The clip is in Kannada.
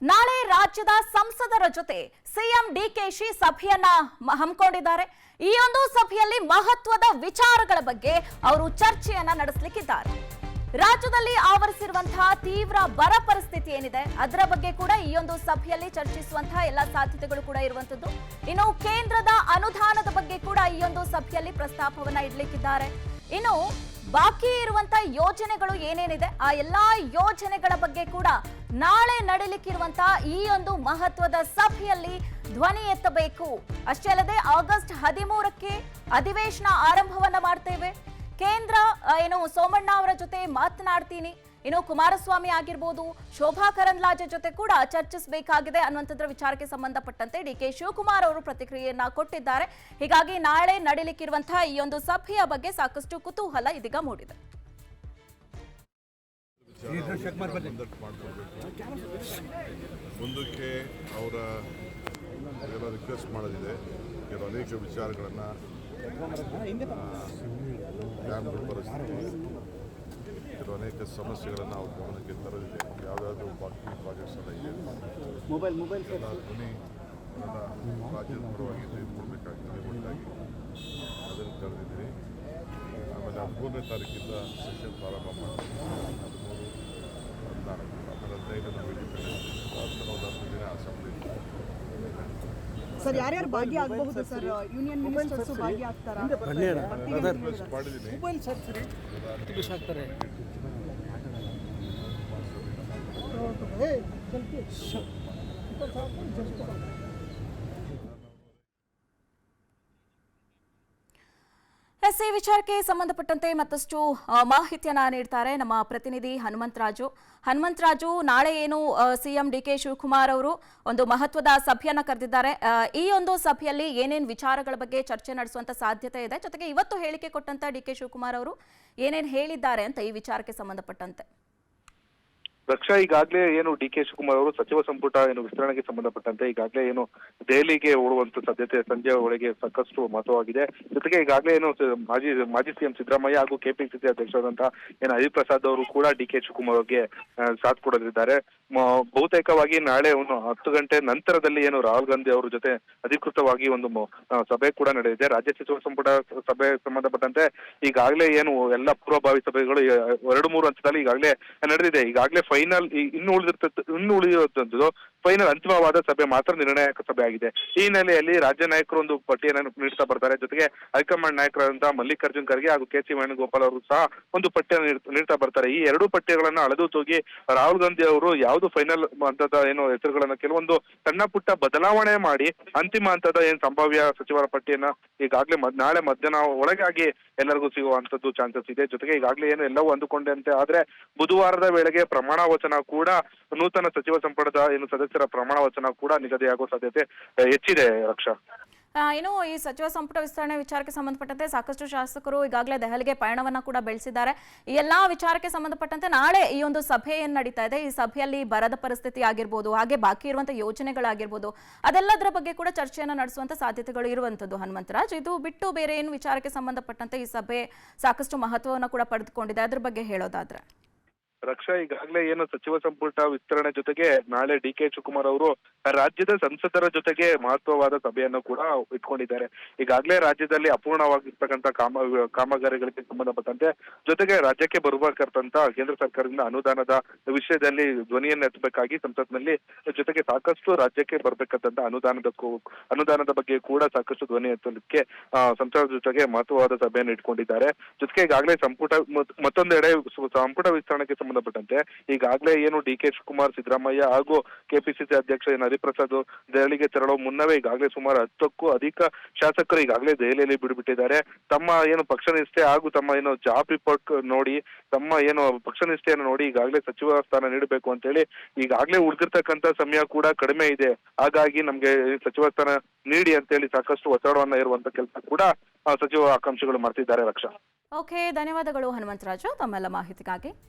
ನಾಳೆ ರಾಜ್ಯದ ಸಂಸದರ ಜೊತೆ ಸಿಎಂ ಡಿಕೆಶಿ ಸಭೆಯನ್ನ ಹಮ್ಮಿಕೊಂಡಿದ್ದಾರೆ. ಈ ಒಂದು ಸಭೆಯಲ್ಲಿ ಮಹತ್ವದ ವಿಚಾರಗಳ ಬಗ್ಗೆ ಅವರು ಚರ್ಚೆಯನ್ನ ನಡೆಸಲಿಕ್ಕಿದ್ದಾರೆ. ರಾಜ್ಯದಲ್ಲಿ ಆವರಿಸಿರುವಂತಹ ತೀವ್ರ ಬರ ಪರಿಸ್ಥಿತಿ ಏನಿದೆ ಅದರ ಬಗ್ಗೆ ಕೂಡ ಈ ಒಂದು ಸಭೆಯಲ್ಲಿ ಚರ್ಚಿಸುವಂತಹ ಎಲ್ಲ ಸಾಧ್ಯತೆಗಳು ಕೂಡ ಇರುವಂತದ್ದು. ಇನ್ನು ಕೇಂದ್ರದ ಅನುದಾನದ ಬಗ್ಗೆ ಕೂಡ ಈ ಒಂದು ಸಭೆಯಲ್ಲಿ ಪ್ರಸ್ತಾಪವನ್ನ ಇಡಲಿಕ್ಕಿದ್ದಾರೆ. ಇನ್ನು ಬಾಕಿ ಇರುವಂತಹ ಯೋಜನೆಗಳು ಏನೇನಿದೆ ಆ ಎಲ್ಲಾ ಯೋಜನೆಗಳ ಬಗ್ಗೆ ಕೂಡ ನಾಳೆ ನಡೆಯಲಿಕ್ಕಿರುವಂತಹ ಈ ಒಂದು ಮಹತ್ವದ ಸಭೆಯಲ್ಲಿ ಧ್ವನಿ ಎತ್ತಬೇಕು. ಅಷ್ಟೇ ಅಲ್ಲದೆ ಆಗಸ್ಟ್ 13ಕ್ಕೆ ಅಧಿವೇಶನ ಆರಂಭವನ್ನ ಮಾಡ್ತೇವೆ. ಕೇಂದ್ರ ಸೋಮಣ್ಣ ಅವರ ಜೊತೆ ಮಾತನಾಡ್ತೀನಿ, ಇನ್ನು ಕುಮಾರಸ್ವಾಮಿ ಆಗಿರ್ಬೋದು, ಶೋಭಾ ಕರಂದ್ಲಾಜೆ ಜೊತೆ ಕೂಡ ಚರ್ಚಿಸಬೇಕಾಗಿದೆ ಅನ್ನುವಂಥದ್ರ ವಿಚಾರಕ್ಕೆ ಸಂಬಂಧಪಟ್ಟಂತೆ ಡಿಕೆ ಶಿವಕುಮಾರ್ ಅವರು ಪ್ರತಿಕ್ರಿಯೆಯನ್ನ ಕೊಟ್ಟಿದ್ದಾರೆ. ಹೀಗಾಗಿ ನಾಳೆ ನಡೆಯಲಿಕ್ಕಿರುವಂತಹ ಈ ಒಂದು ಸಭೆಯ ಬಗ್ಗೆ ಸಾಕಷ್ಟು ಕುತೂಹಲ ಇದೀಗ ಮೂಡಿದೆ. ಮುಂದಕ್ಕೆ ಅವರ ರಿಕ್ವೆಸ್ಟ್ ಮಾಡೋದಿದೆ. ಕೆಲವು ಅನೇಕ ವಿಚಾರಗಳನ್ನು ಡ್ಯಾಮ್ಗಳ ಪರಿಸ್ಥಿತಿ, ಕೆಲವು ಅನೇಕ ಸಮಸ್ಯೆಗಳನ್ನು ಅವ್ರ ಗಮನಕ್ಕೆ ತರೋದಿದೆ. ಯಾವುದಾದ್ರೂ ಬಾಕಿ ಪ್ರಾಜೆಕ್ಟ್ಸ್ ಎಲ್ಲ ಇದೆ, ಎಲ್ಲ ಧ್ವನಿ ರಾಜ್ಯದ ಪರವಾಗಿ ತೆಗೆದುಕೊಳ್ಬೇಕಾಗಿದೆ. ಒಟ್ಟಾಗಿ ಅದನ್ನು ಕರೆದಿದ್ದೀನಿ. ಆಮೇಲೆ 13ನೇ ತಾರೀಕಿಂದ ಸೆಷನ್ ಪ್ರಾರಂಭ ಮಾಡ್ತೀವಿ. 13, 14, ಆಮೇಲೆ 15 ನಾವು ಇಂಡಿಪೆಂಡೆನ್ಸ್ ಒಂದು 10 ದಿನ ಅಸೆಂಬ್ಲಿ. ಸರ್, ಯಾರ್ಯಾರು ಭಾಗಿಯಾಗಬಹುದು ಸರ್? ಯೂನಿಯನ್ ಮಿನಿಸ್ಟರ್ಸ್ ಭಾಗಿಯಾಗ್ತಾರಾ? ಮಾಡಿದ್ದೀನಿ. ಈ ವಿಚಾರಕ್ಕೆ ಸಂಬಂಧಪಟ್ಟಂತೆ ಮತ್ತಷ್ಟು ಮಾಹಿತಿಯನ್ನ ನೀಡ್ತಾರೆ ನಮ್ಮ ಪ್ರತಿನಿಧಿ ಹನುಮಂತರಾಜು. ನಾಳೆ ಏನು ಸಿಎಂ ಡಿಕೆ ಶಿವಕುಮಾರ್ ಅವರು ಒಂದು ಮಹತ್ವದ ಸಭೆಯನ್ನ ಕರೆದಿದ್ದಾರೆ. ಈ ಒಂದು ಸಭೆಯಲ್ಲಿ ಏನೇನು ವಿಚಾರಗಳ ಬಗ್ಗೆ ಚರ್ಚೆ ನಡೆಸುವಂತ ಸಾಧ್ಯತೆ ಇದೆ, ಜೊತೆಗೆ ಇವತ್ತು ಹೇಳಿಕೆ ಕೊಟ್ಟಂತ ಡಿಕೆ ಶಿವಕುಮಾರ್ ಅವರು ಏನೇನು ಹೇಳಿದ್ದಾರೆ ಅಂತ ಈ ವಿಚಾರಕ್ಕೆ ಸಂಬಂಧಪಟ್ಟಂತೆ. ರಕ್ಷಾ, ಈಗಾಗಲೇ ಏನು ಡಿಕೆ ಶಿವಕುಮಾರ್ ಅವರು ಸಚಿವ ಸಂಪುಟ ವಿಸ್ತರಣೆಗೆ ಸಂಬಂಧಪಟ್ಟಂತೆ ಈಗಾಗಲೇ ದೆಹಲಿಗೆ ಓಡುವಂತ ಸಾಧ್ಯತೆ ಸಂಜೆ ಒಳಗೆ ಸಾಕಷ್ಟು ಮಹತ್ವವಾಗಿದೆ. ಜೊತೆಗೆ ಈಗಾಗಲೇ ಮಾಜಿ ಸಿಎಂ ಸಿದ್ದರಾಮಯ್ಯ ಹಾಗೂ ಕೆಪಿಸಿಸಿ ಅಧ್ಯಕ್ಷರಾದಂತಹ ಹರಿಪ್ರಸಾದ್ ಅವರು ಕೂಡ ಡಿಕೆ ಶಿವಕುಮಾರ್ ಅವರಿಗೆ ಸಾಥ್ ಕೊಡಲಿದ್ದಾರೆ. ಬಹುತೇಕವಾಗಿ ನಾಳೆ 10 ಗಂಟೆ ನಂತರದಲ್ಲಿ ರಾಹುಲ್ ಗಾಂಧಿ ಅವರ ಜೊತೆ ಅಧಿಕೃತವಾಗಿ ಒಂದು ಸಭೆ ಕೂಡ ನಡೆದಿದೆ. ರಾಜ್ಯ ಸಚಿವ ಸಂಪುಟ ಸಭೆ ಸಂಬಂಧಪಟ್ಟಂತೆ ಈಗಾಗಲೇ ಎಲ್ಲ ಪೂರ್ವಭಾವಿ ಸಭೆಗಳು 2-3 ಹಂತದಲ್ಲಿ ಈಗಾಗಲೇ ನಡೆದಿದೆ. ಈಗಾಗಲೇ ಫೈನಲ್ ಇನ್ನು ಉಳಿದಿರುವಂತದ್ದು ಫೈನಲ್ ಅಂತಿಮವಾದ ಸಭೆ ಮಾತ್ರ ನಿರ್ಣಾಯಕ ಸಭೆ ಆಗಿದೆ. ಈ ಹಿನ್ನೆಲೆಯಲ್ಲಿ ರಾಜ್ಯ ನಾಯಕರು ಒಂದು ಪಟ್ಟಿಯನ್ನು ನೀಡ್ತಾ ಬರ್ತಾರೆ. ಜೊತೆಗೆ ಹೈಕಮಾಂಡ್ ನಾಯಕರಾದಂತಹ ಮಲ್ಲಿಕಾರ್ಜುನ್ ಖರ್ಗೆ ಹಾಗೂ ಕೆ.ಸಿ. ವೇಣುಗೋಪಾಲ್ ಅವರು ಸಹ ಒಂದು ಪಟ್ಟಿಯನ್ನು ನೀಡ್ತಾ ಬರ್ತಾರೆ. ಈ 2 ಪಟ್ಟಿಗಳನ್ನ ಅಳೆದು ತೂಗಿ ರಾಹುಲ್ ಗಾಂಧಿ ಅವರು ಯಾವುದು ಫೈನಲ್ ಹಂತದ ಹೆಸರುಗಳನ್ನ ಕೆಲವೊಂದು ಸಣ್ಣ ಪುಟ್ಟ ಬದಲಾವಣೆ ಮಾಡಿ ಅಂತಿಮ ಹಂತದ ಸಂಭಾವ್ಯ ಸಚಿವರ ಪಟ್ಟಿಯನ್ನ ಈಗಾಗಲೇ ನಾಳೆ ಮಧ್ಯಾಹ್ನ ಒಳಗಾಗಿ ಎಲ್ಲರಿಗೂ ಸಿಗುವಂತದ್ದು ಚಾನ್ಸಸ್ ಇದೆ. ಜೊತೆಗೆ ಈಗಾಗಲೇ ಎಲ್ಲವೂ ಅಂದುಕೊಂಡಂತೆ ಆದ್ರೆ ಬುಧವಾರದ ವೇಳೆಗೆ ಪ್ರಮಾಣ ವಚನ ಕೂಡ ನೂತನ ಸಚಿವ ಸಂಪುಟದ ಸದಸ್ಯರ ಪ್ರಮಾಣ ವಚನ ಕೂಡ ನಿಗದಿಯಾಗುವ ಸಾಧ್ಯತೆ ಹೆಚ್ಚಿದೆ. ರಕ್ಷಾ, ಇನ್ನು ಈ ಸಚಿವ ಸಂಪುಟ ವಿಸ್ತರಣೆ ವಿಚಾರಕ್ಕೆ ಸಂಬಂಧಪಟ್ಟಂತೆ ಸಾಕಷ್ಟು ಶಾಸಕರು ಈಗಾಗಲೇ ದೆಹಲಿಗೆ ಪಯಣವನ್ನ ಕೂಡ ಬೆಳೆಸಿದ್ದಾರೆ. ಈ ಎಲ್ಲಾ ವಿಚಾರಕ್ಕೆ ಸಂಬಂಧಪಟ್ಟಂತೆ ನಾಳೆ ಈ ಒಂದು ಸಭೆ ಏನ್ ನಡೀತಾ ಇದೆ, ಈ ಸಭೆಯಲ್ಲಿ ಬರದ ಪರಿಸ್ಥಿತಿ ಆಗಿರ್ಬೋದು, ಹಾಗೆ ಬಾಕಿ ಇರುವಂತಹ ಯೋಜನೆಗಳಾಗಿರ್ಬೋದು, ಅದೆಲ್ಲದರ ಬಗ್ಗೆ ಕೂಡ ಚರ್ಚೆಯನ್ನ ನಡೆಸುವಂತ ಸಾಧ್ಯತೆಗಳು ಇರುವಂತದ್ದು. ಹನುಮಂತರಾಜ್, ಇದು ಬಿಟ್ಟು ಬೇರೆ ಏನು ವಿಚಾರಕ್ಕೆ ಸಂಬಂಧಪಟ್ಟಂತೆ ಈ ಸಭೆ ಸಾಕಷ್ಟು ಮಹತ್ವವನ್ನು ಕೂಡ ಪಡೆದುಕೊಂಡಿದೆ, ಅದ್ರ ಬಗ್ಗೆ ಹೇಳೋದಾದ್ರೆ? ರಕ್ಷಾ, ಈಗಾಗಲೇ ಸಚಿವ ಸಂಪುಟ ವಿಸ್ತರಣೆ ಜೊತೆಗೆ ನಾಳೆ ಡಿಕೆ ಶಿವಕುಮಾರ್ ಅವರು ರಾಜ್ಯದ ಸಂಸದರ ಜೊತೆಗೆ ಮಹತ್ವವಾದ ಸಭೆಯನ್ನು ಕೂಡ ಇಟ್ಕೊಂಡಿದ್ದಾರೆ. ಈಗಾಗಲೇ ರಾಜ್ಯದಲ್ಲಿ ಅಪೂರ್ಣವಾಗಿರ್ತಕ್ಕಂಥ ಕಾಮಗಾರಿಗಳಿಗೆ ಸಂಬಂಧಪಟ್ಟಂತೆ ಜೊತೆಗೆ ರಾಜ್ಯಕ್ಕೆ ಬರಬೇಕಂತ ಕೇಂದ್ರ ಸರ್ಕಾರದಿಂದ ಅನುದಾನದ ವಿಷಯದಲ್ಲಿ ಧ್ವನಿಯನ್ನು ಎತ್ತಬೇಕಾಗಿ ಸಂಸತ್ನಲ್ಲಿ, ಜೊತೆಗೆ ಸಾಕಷ್ಟು ರಾಜ್ಯಕ್ಕೆ ಬರಬೇಕಂತ ಅನುದಾನದ ಬಗ್ಗೆ ಕೂಡ ಸಾಕಷ್ಟು ಧ್ವನಿ ಎತ್ತಲಿಕ್ಕೆ ಸಂಸದರ ಜೊತೆಗೆ ಮಹತ್ವವಾದ ಸಭೆಯನ್ನು ಇಟ್ಕೊಂಡಿದ್ದಾರೆ. ಜೊತೆಗೆ ಈಗಾಗಲೇ ಮತ್ತೊಂದೆಡೆ ಸಂಪುಟ ವಿಸ್ತರಣೆಗೆ ಸಂಬಂಧಪಟ್ಟಂತೆ ಈಗಾಗಲೇ ಡಿಕೆ ಶಿವಕುಮಾರ್, ಸಿದ್ದರಾಮಯ್ಯ ಹಾಗೂ ಕೆಪಿಸಿಸಿ ಅಧ್ಯಕ್ಷ ಹರಿಪ್ರಸಾದ್ ದೆಹಲಿಗೆ ತೆರಳುವ ಮುನ್ನವೇ ಈಗಾಗಲೇ ಸುಮಾರು 10ಕ್ಕೂ ಅಧಿಕ ಶಾಸಕರು ಈಗಾಗಲೇ ದೆಹಲಿಯಲ್ಲಿ ಬಿಡುಬಿಟ್ಟಿದ್ದಾರೆ. ತಮ್ಮ ಪಕ್ಷ ನಿಷ್ಠೆ ಹಾಗೂ ತಮ್ಮ ಜಾಬ್ ರಿಪೋರ್ಟ್ ನೋಡಿ, ತಮ್ಮ ಪಕ್ಷ ನಿಷ್ಠೆಯನ್ನು ನೋಡಿ ಈಗಾಗಲೇ ಸಚಿವ ಸ್ಥಾನ ನೀಡಬೇಕು ಅಂತ ಹೇಳಿ ಈಗಾಗಲೇ ಉಳಿದಿರ್ತಕ್ಕಂಥ ಸಮಯ ಕೂಡ ಕಡಿಮೆ ಇದೆ. ಹಾಗಾಗಿ ನಮ್ಗೆ ಸಚಿವ ಸ್ಥಾನ ನೀಡಿ ಅಂತ ಹೇಳಿ ಸಾಕಷ್ಟು ಒತ್ತಡವನ್ನ ಇರುವಂತ ಕೆಲಸ ಕೂಡ ಸಚಿವ ಆಕಾಂಕ್ಷಿಗಳು ಮಾಡ್ತಿದ್ದಾರೆ. ರಕ್ಷಾ, ಓಕೆ, ಧನ್ಯವಾದಗಳು ಹನುಮಂತರಾಜು ತಮ್ಮೆಲ್ಲ ಮಾಹಿತಿಗಾಗಿ.